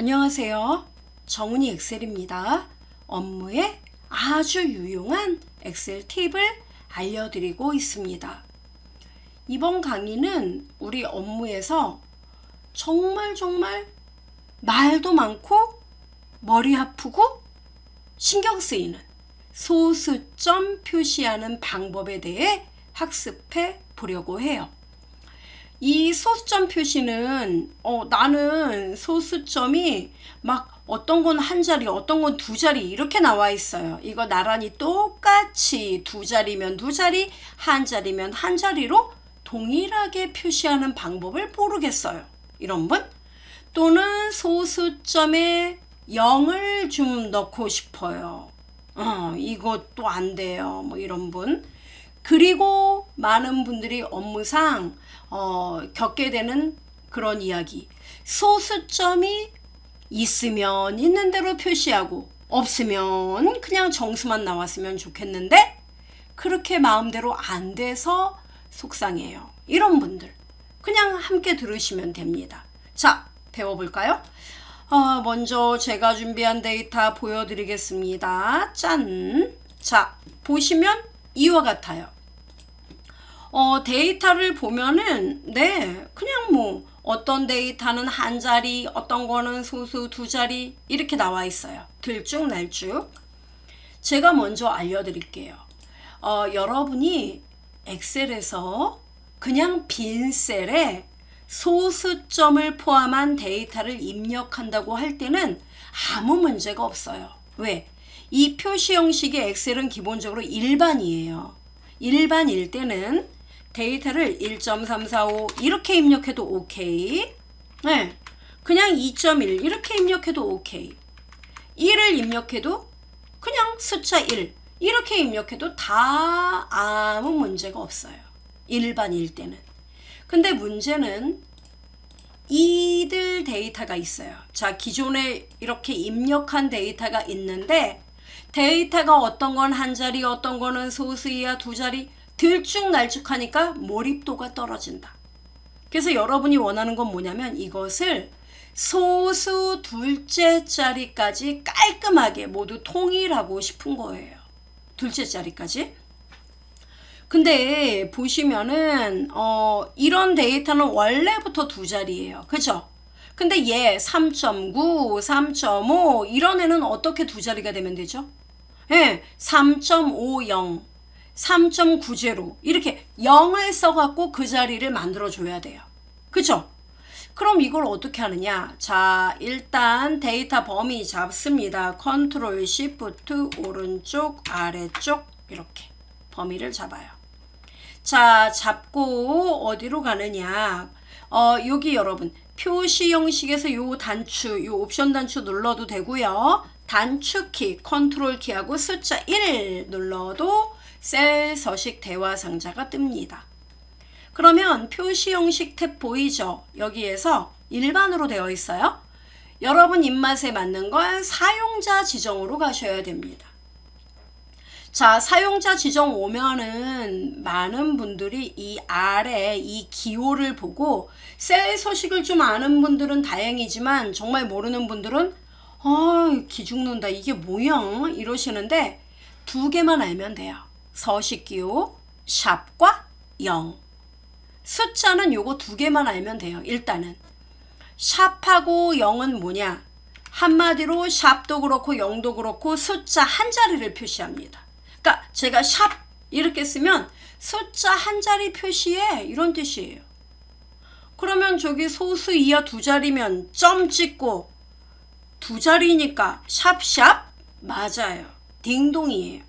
안녕하세요. 정은이 엑셀입니다. 업무에 아주 유용한 엑셀 팁을 알려드리고 있습니다. 이번 강의는 우리 업무에서 정말 말도 많고 머리 아프고 신경 쓰이는 소수점 표시하는 방법에 대해 학습해 보려고 해요. 이 소수점 표시는 나는 소수점이 막 어떤 건 한 자리, 어떤 건 두 자리 이렇게 나와 있어요. 이거 나란히 똑같이 두 자리면 두 자리, 한 자리면 한 자리로 동일하게 표시하는 방법을 모르겠어요. 이런 분? 또는 소수점에 0을 좀 넣고 싶어요. 이것도 안 돼요. 뭐 이런 분. 그리고 많은 분들이 업무상 겪게 되는 그런 이야기. 소수점이 있으면 있는 대로 표시하고 없으면 그냥 정수만 나왔으면 좋겠는데 그렇게 마음대로 안 돼서 속상해요. 이런 분들 그냥 함께 들으시면 됩니다. 자, 배워볼까요? 먼저 제가 준비한 데이터 보여드리겠습니다. 짠! 자, 보시면 이와 같아요. 데이터를 보면은 그냥 뭐 어떤 데이터는 한 자리, 어떤 거는 소수 두 자리 이렇게 나와 있어요. 들쭉날쭉. 제가 먼저 알려드릴게요. 여러분이 엑셀에서 그냥 빈 셀에 소수점을 포함한 데이터를 입력한다고 할 때는 아무 문제가 없어요. 왜? 이 표시 형식의 엑셀은 기본적으로 일반이에요. 일반일 때는 데이터를 1.345 이렇게 입력해도 오케이. 그냥 2.1 이렇게 입력해도 오케이. 1을 입력해도 그냥 숫자 1 이렇게 입력해도 다 아무 문제가 없어요. 일반일 때는. 근데 문제는 이들 데이터가 있어요. 자, 기존에 이렇게 입력한 데이터가 있는데 데이터가 어떤 건 한 자리, 어떤 거는 소수이야 두 자리 들쭉날쭉하니까 몰입도가 떨어진다. 그래서 여러분이 원하는 건 뭐냐면 이것을 소수 둘째 자리까지 깔끔하게 모두 통일하고 싶은 거예요. 둘째 자리까지. 근데 보시면은 이런 데이터는 원래부터 두 자리예요. 그죠? 근데 얘 3.9, 3.5 이런 애는 어떻게 두 자리가 되면 되죠? 3.50, 3.90 이렇게 0을 써갖고 그 자리를 만들어줘야 돼요. 그죠? 그럼 이걸 어떻게 하느냐? 자, 일단 데이터 범위 잡습니다. 컨트롤 시프트 오른쪽 아래쪽 이렇게 범위를 잡아요. 자, 잡고 어디로 가느냐? 여기 여러분 표시 형식에서 요 단추, 요 옵션 단추 눌러도 되고요. 단축키, 컨트롤 키하고 숫자 1 눌러도 셀 서식 대화 상자가 뜹니다. 그러면 표시 형식 탭 보이죠? 여기에서 일반으로 되어 있어요. 여러분 입맛에 맞는 건 사용자 지정으로 가셔야 됩니다. 자, 사용자 지정 오면은 많은 분들이 이 아래 이 기호를 보고 셀 서식을 좀 아는 분들은 다행이지만 정말 모르는 분들은 기죽는다 이게 뭐야 이러시는데 두 개만 알면 돼요. 서식 기호 샵과 0. 숫자는 요거 두 개만 알면 돼요. 일단은 샵하고 0은 뭐냐? 한마디로 샵도 그렇고 0도 그렇고 숫자 한 자리를 표시합니다. 그러니까 제가 샵 이렇게 쓰면 숫자 한 자리 표시해 이런 뜻이에요. 그러면 저기 소수 이하 두 자리면 점 찍고 두 자리니까 샵 맞아요. 딩동이에요.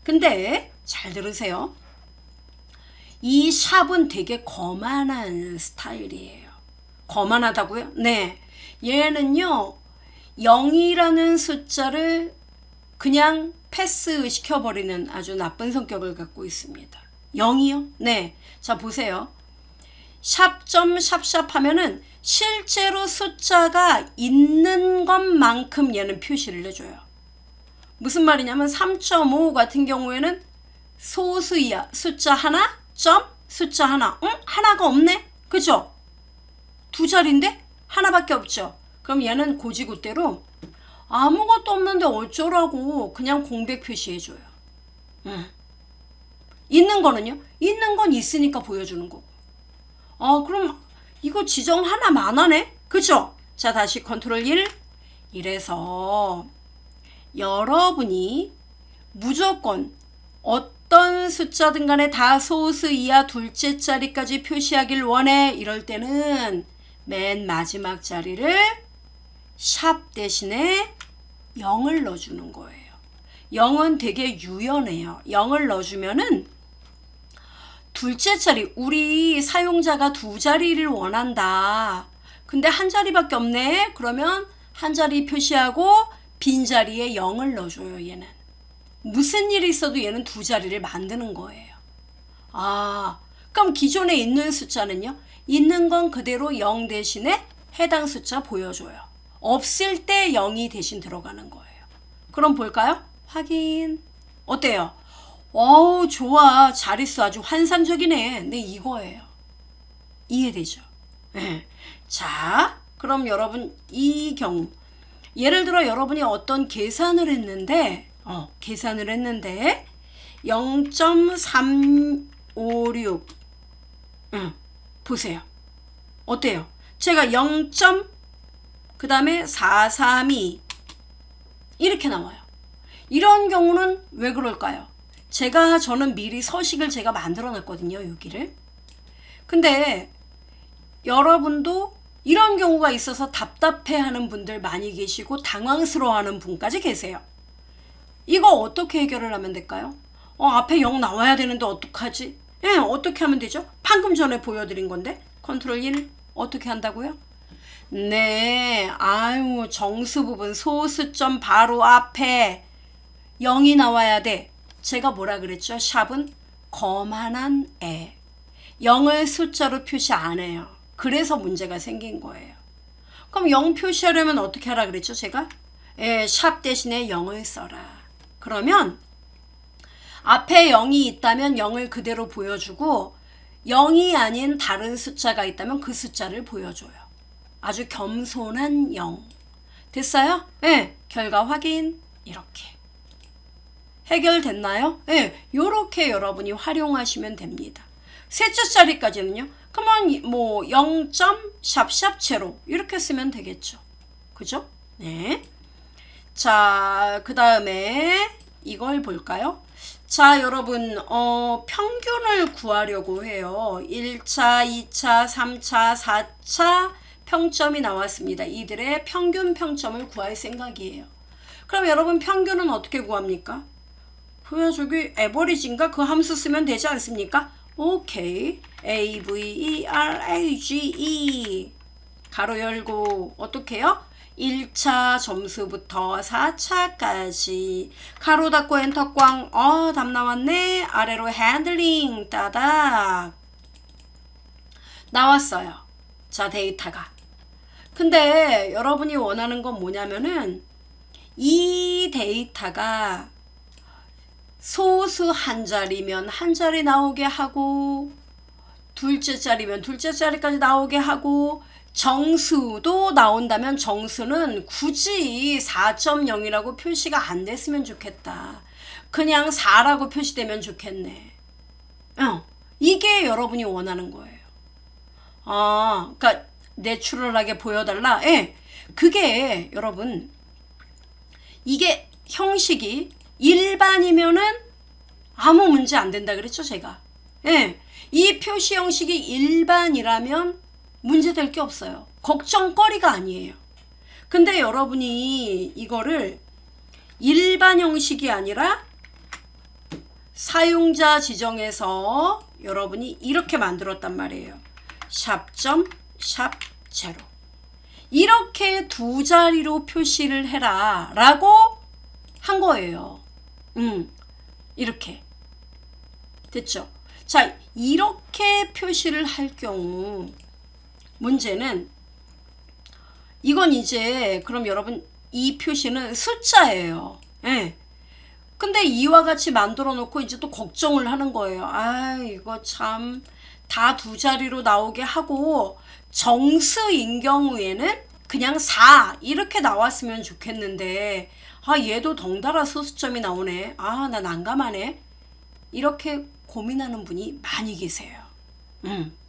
근데 잘 들으세요. 이 샵은 되게 거만한 스타일이에요. 거만하다고요? 네. 얘는요 0이라는 숫자를 그냥 패스 시켜버리는 아주 나쁜 성격을 갖고 있습니다. 0이요? 네. 자, 보세요. 샵 하면은 실제로 숫자가 있는 것만큼 얘는 표시를 해줘요. 무슨 말이냐면 3.5 같은 경우에는 소수이야. 숫자 하나, 숫자 하나. 하나가 없네? 그죠? 두 자리인데 하나밖에 없죠. 그럼 얘는 고지고대로 아무것도 없는데 어쩌라고 그냥 공백 표시해줘요. 있는 거는요? 있는 건 있으니까 보여주는 거고. 그럼 이거 지정 하나만 하네? 그쵸? 자, 다시 컨트롤 1. 이래서 여러분이 무조건 어떤 숫자든 간에 다 소수 이하 둘째 자리까지 표시하길 원해. 이럴 때는 맨 마지막 자리를 샵 대신에 0을 넣어주는 거예요. 0은 되게 유연해요. 0을 넣어주면은 둘째 자리, 우리 사용자가 두 자리를 원한다. 근데 한 자리밖에 없네. 그러면 한 자리 표시하고 빈자리에 0을 넣어줘요. 얘는. 무슨 일이 있어도 얘는 두 자리를 만드는 거예요. 그럼 기존에 있는 숫자는요. 있는 건 그대로 0 대신에 해당 숫자 보여줘요. 없을 때 0이 대신 들어가는 거예요. 그럼 볼까요? 확인. 어때요? 좋아. 자릿수 아주 환상적이네. 네, 이거예요. 이해되죠? 네. 자, 그럼 여러분 이 경우 예를 들어 여러분이 어떤 계산을 했는데 0.356 보세요. 어때요? 제가 0. 그 다음에 432 이렇게 나와요. 이런 경우는 왜 그럴까요? 저는 미리 서식을 제가 만들어 놨거든요. 여기를. 근데 여러분도 이런 경우가 있어서 답답해하는 분들 많이 계시고 당황스러워하는 분까지 계세요. 이거 어떻게 해결을 하면 될까요? 앞에 0 나와야 되는데 어떡하지? 어떻게 하면 되죠? 방금 전에 보여드린 건데 컨트롤 1 어떻게 한다고요? 네, 정수 부분 소수점 바로 앞에 0이 나와야 돼. 제가 뭐라 그랬죠? 샵은 거만한 애. 0을 숫자로 표시 안 해요. 그래서 문제가 생긴 거예요. 그럼 0 표시하려면 어떻게 하라 그랬죠? 제가? 샵 대신에 0을 써라. 그러면 앞에 0이 있다면 0을 그대로 보여주고 0이 아닌 다른 숫자가 있다면 그 숫자를 보여줘요. 아주 겸손한 0. 됐어요? 결과 확인. 이렇게. 해결됐나요? 요렇게 여러분이 활용하시면 됩니다. 셋째 자리까지는요. 그러면 뭐 0. 샵샵 제로 이렇게 쓰면 되겠죠. 그죠? 네. 자, 그 다음에 이걸 볼까요? 자, 여러분 평균을 구하려고 해요. 1차, 2차, 3차, 4차 평점이 나왔습니다. 이들의 평균 평점을 구할 생각이에요. 그럼 여러분 평균은 어떻게 구합니까? 그냥 저기 에버리지인가 그 함수 쓰면 되지 않습니까? 오케이. average 가로 열고 어떻게 해요? 1차 점수부터 4차까지 가로 닫고 엔터 꽝. 답 나왔네. 아래로 핸들링 따닥 나왔어요. 자, 데이터가. 근데 여러분이 원하는 건 뭐냐면은 이 데이터가 소수 한 자리면 한 자리 나오게 하고 둘째 자리면 둘째 자리까지 나오게 하고 정수도 나온다면 정수는 굳이 4.0이라고 표시가 안 됐으면 좋겠다. 그냥 4라고 표시되면 좋겠네. 이게 여러분이 원하는 거예요. 그러니까 내추럴하게 보여달라. 그게 여러분 이게 형식이 일반이면은 아무 문제 안 된다 그랬죠, 제가. 이 표시 형식이 일반이라면 문제될 게 없어요. 걱정거리가 아니에요. 근데 여러분이 이거를 일반 형식이 아니라 사용자 지정에서 여러분이 이렇게 만들었단 말이에요. 샵점 샵 제로. 이렇게 두 자리로 표시를 해라 라고 한 거예요. 이렇게. 됐죠? 자, 이렇게 표시를 할 경우 문제는 이건 이제 그럼 여러분 이 표시는 숫자예요. 근데 이와 같이 만들어 놓고 이제 또 걱정을 하는 거예요. 이거 참 다 두 자리로 나오게 하고 정수인 경우에는 그냥 4 이렇게 나왔으면 좋겠는데 아 얘도 덩달아 소수점이 나오네. 아 나 난감하네. 이렇게 고민하는 분이 많이 계세요.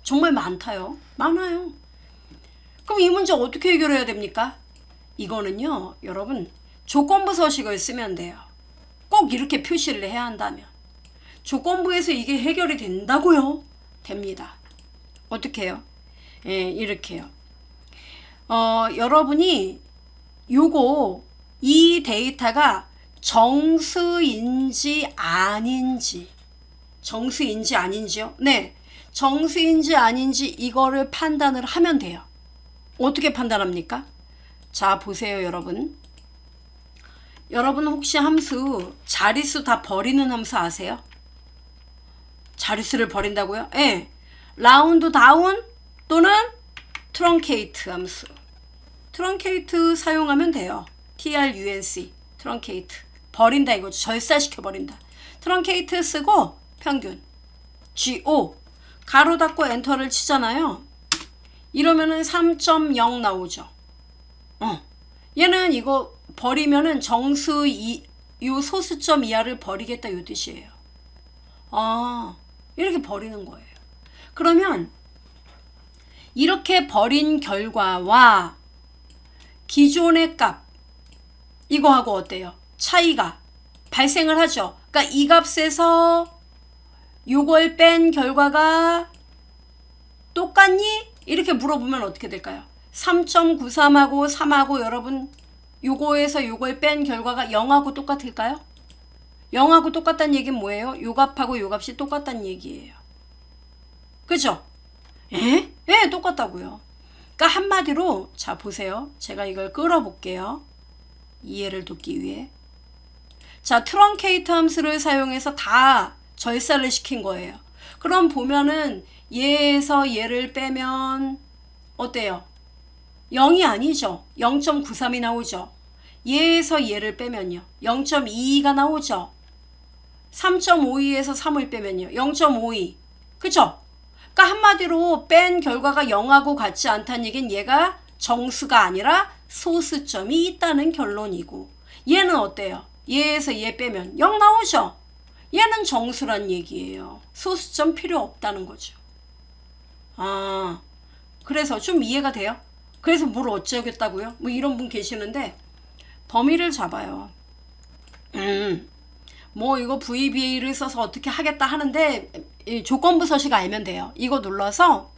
정말 많다요. 많아요. 그럼 이 문제 어떻게 해결해야 됩니까? 이거는요 여러분 조건부 서식을 쓰면 돼요. 꼭 이렇게 표시를 해야 한다면 조건부에서 이게 해결이 된다고요? 됩니다. 어떻게 해요? 예, 이렇게요. 여러분이 요거 이 데이터가 정수인지 아닌지요? 네. 정수인지 아닌지 이거를 판단을 하면 돼요. 어떻게 판단합니까? 자, 보세요, 여러분. 여러분 혹시 함수 자릿수 다 버리는 함수 아세요? 자릿수를 버린다고요? 예. 라운드 다운 또는 트렁케이트 함수. 트렁케이트 사용하면 돼요. trunc. 트렁케이트. 버린다 이거죠. 절사시켜 버린다. 트렁케이트 쓰고 평균. go. 가로 닫고 엔터를 치잖아요. 이러면은 3.0 나오죠. 얘는 이거 버리면은 요 소수점 이하를 버리겠다 요 뜻이에요. 이렇게 버리는 거예요. 그러면 이렇게 버린 결과와 기존의 값 이거하고 어때요? 차이가 발생을 하죠. 그러니까 이 값에서 요걸 뺀 결과가 똑같니? 이렇게 물어보면 어떻게 될까요? 3.93하고 3하고 여러분 요거에서 요걸 뺀 결과가 0하고 똑같을까요? 0하고 똑같다는 얘기는 뭐예요? 요 값하고 요 값이 똑같다는 얘기예요. 그죠? 예, 똑같다고요. 그러니까 한마디로 자 보세요. 제가 이걸 끌어볼게요. 이해를 돕기 위해. 자, 트렁케이트 함수를 사용해서 다 절사를 시킨 거예요. 그럼 보면은 얘에서 얘를 빼면 어때요? 0이 아니죠. 0.93이 나오죠. 얘에서 얘를 빼면요. 0.22가 나오죠. 3.52에서 3을 빼면요. 0.52. 그죠? 그러니까 한마디로 뺀 결과가 0하고 같지 않다는 얘기는 얘가 정수가 아니라 소수점이 있다는 결론이고 얘는 어때요? 얘에서 얘 빼면 0 나오죠? 얘는 정수란 얘기예요. 소수점 필요 없다는 거죠. 그래서 좀 이해가 돼요? 그래서 뭘 어쩌겠다고요? 뭐 이런 분 계시는데 범위를 잡아요. 뭐 이거 VBA를 써서 어떻게 하겠다 하는데 조건부 서식 알면 돼요. 이거 눌러서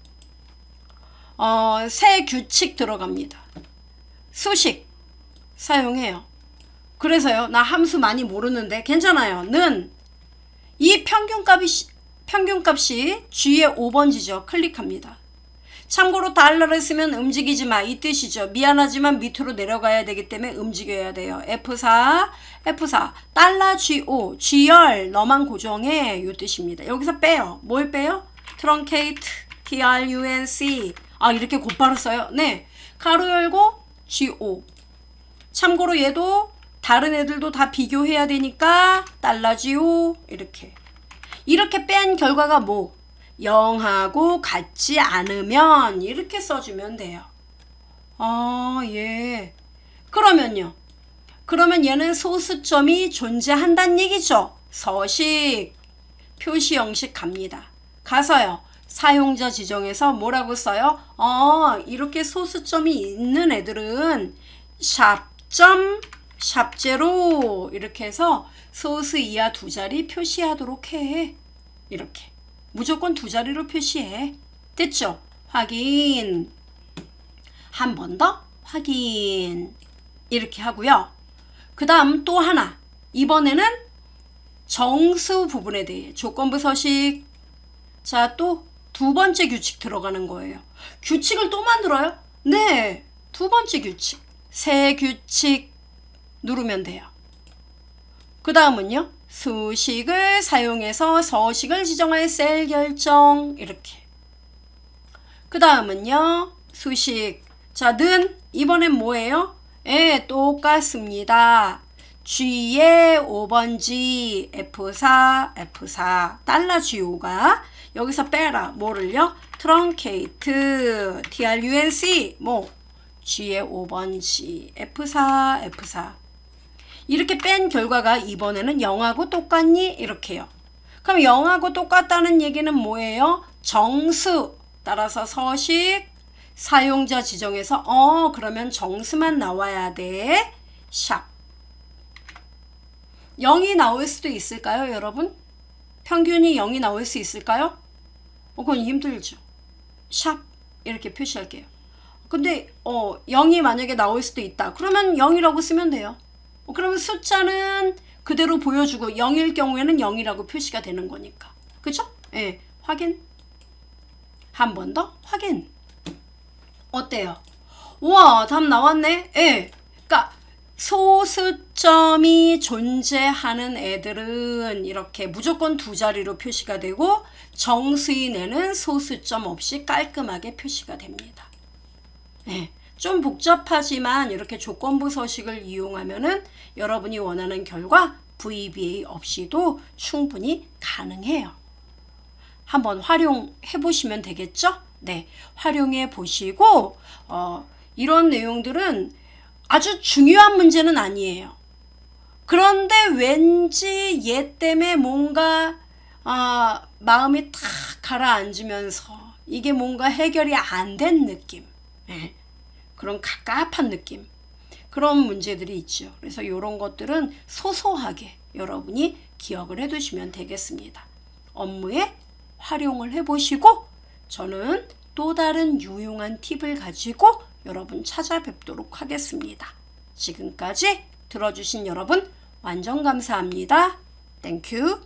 새 규칙 들어갑니다. 수식 사용해요. 그래서요. 나 함수 많이 모르는데 괜찮아요. 는 이 평균값이 G의 5번지죠. 클릭합니다. 참고로 달러를 쓰면 움직이지 마 이 뜻이죠. 미안하지만 밑으로 내려가야 되기 때문에 움직여야 돼요. F4 달러 G5 G열 너만 고정해 이 뜻입니다. 여기서 빼요. 뭘 빼요? 트렁케이트 trunc 이렇게 곧바로 써요. 네, 가로 열고 G5 참고로 얘도 다른 애들도 다 비교해야 되니까 달러 G5 이렇게 뺀 결과가 뭐 0하고 같지 않으면 이렇게 써주면 돼요. 예. 그러면 얘는 소수점이 존재한다는 얘기죠. 서식 표시 형식 갑니다. 가서요. 사용자 지정에서 뭐라고 써요? 이렇게 소수점이 있는 애들은 샵0 이렇게 해서 소수 이하 두 자리 표시하도록 해. 이렇게. 무조건 두 자리로 표시해. 됐죠? 확인. 한 번 더 확인. 이렇게 하고요. 그 다음 또 하나. 이번에는 정수 부분에 대해 조건부 서식. 자, 또 두 번째 규칙 들어가는 거예요. 규칙을 또 만들어요? 네. 두 번째 규칙. 새 규칙 누르면 돼요. 그 다음은요. 수식을 사용해서 서식을 지정할 셀 결정 이렇게. 그 다음은요. 수식. 자, 는 이번엔 뭐예요? 똑같습니다. G의 5번지 F4 달러 G5가 여기서 빼라. 뭐를요? 트렁케이트 trunc G의 5번 G, F4, F4. 이렇게 뺀 결과가 이번에는 0하고 똑같니? 이렇게요. 그럼 0하고 똑같다는 얘기는 뭐예요? 정수. 따라서 서식, 사용자 지정에서 그러면 정수만 나와야 돼. 샵. 0이 나올 수도 있을까요, 여러분? 평균이 0이 나올 수 있을까요? 그건 힘들죠. 샵 이렇게 표시할게요. 근데 0이 만약에 나올 수도 있다. 그러면 0이라고 쓰면 돼요. 그러면 숫자는 그대로 보여주고 0일 경우에는 0이라고 표시가 되는 거니까. 그죠? 예, 확인. 한 번 더 확인. 어때요? 우와, 답 나왔네. 예. 그러니까 소수점이 존재하는 애들은 이렇게 무조건 두 자리로 표시가 되고 정수인에는 소수점 없이 깔끔하게 표시가 됩니다. 네, 좀 복잡하지만 이렇게 조건부 서식을 이용하면은 여러분이 원하는 결과 VBA 없이도 충분히 가능해요. 한번 활용해 보시면 되겠죠? 네, 활용해 보시고 이런 내용들은 아주 중요한 문제는 아니에요. 그런데 왠지 얘 때문에 뭔가 마음이 탁 가라앉으면서 이게 뭔가 해결이 안 된 느낌. 네. 그런 갑갑한 느낌. 그런 문제들이 있죠. 그래서 이런 것들은 소소하게 여러분이 기억을 해두시면 되겠습니다. 업무에 활용을 해보시고 저는 또 다른 유용한 팁을 가지고 여러분 찾아뵙도록 하겠습니다. 지금까지 들어주신 여러분 완전 감사합니다. 땡큐.